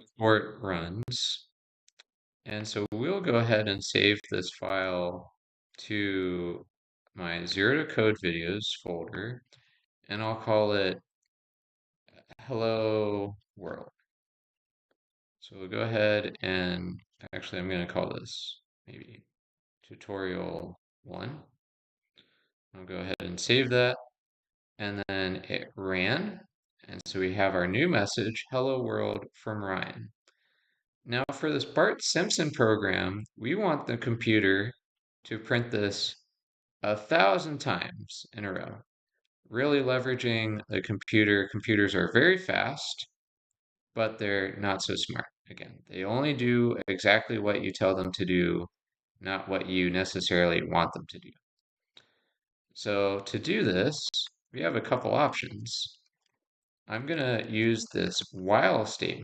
before it runs. And so we'll go ahead and save this file to my Zero2Code videos folder, and I'll call it Hello World. So we'll go ahead and actually I'm going to call this maybe tutorial 1. I'll go ahead and save that, and then it ran. And so we have our new message, Hello World from Ryan. Now for this Bart Simpson program, we want the computer to print this 1,000 times in a row, really leveraging the computer. Computers are very fast, but they're not so smart. Again, they only do exactly what you tell them to do, not what you necessarily want them to do. So to do this, we have a couple options. I'm going to use this while statement